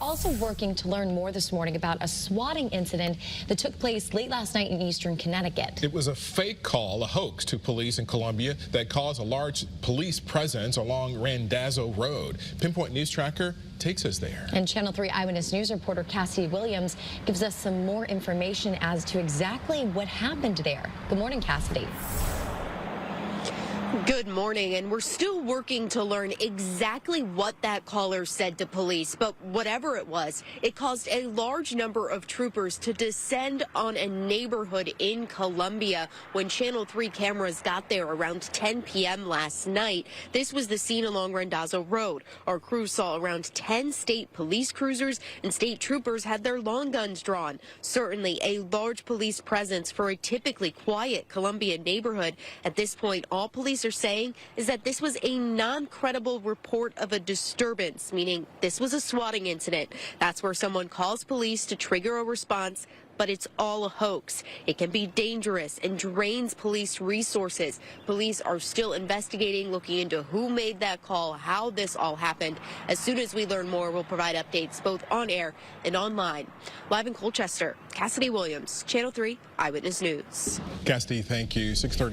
also working to learn more this morning about a swatting incident that took place late last night in eastern Connecticut. It was a fake call, a hoax to police in Columbia that caused a large police presence along Randazzo Road. Pinpoint News Tracker takes us there. And Channel 3 Eyewitness News reporter Cassidy Williams gives us some more information as to exactly what happened there. Good morning, Cassidy. Good morning, and we're still working to learn exactly what that caller said to police, but whatever it was, it caused a large number of troopers to descend on a neighborhood in Columbia when Channel 3 cameras got there around 10 p.m. last night. This was the scene along Randazzo Road. Our crew saw around 10 state police cruisers and state troopers had their long guns drawn. Certainly a large police presence for a typically quiet Columbia neighborhood. At this point, all police are saying is that this was a non-credible report of a disturbance, meaning this was a swatting incident. That's where someone calls police to trigger a response, but it's all a hoax. It can be dangerous and drains police resources. Police are still investigating, looking into who made that call, how this all happened. As soon as we learn more, we'll provide updates both on air and online. Live in Colchester, Cassidy Williams, Channel 3 Eyewitness News. Cassidy, thank you. 6:30.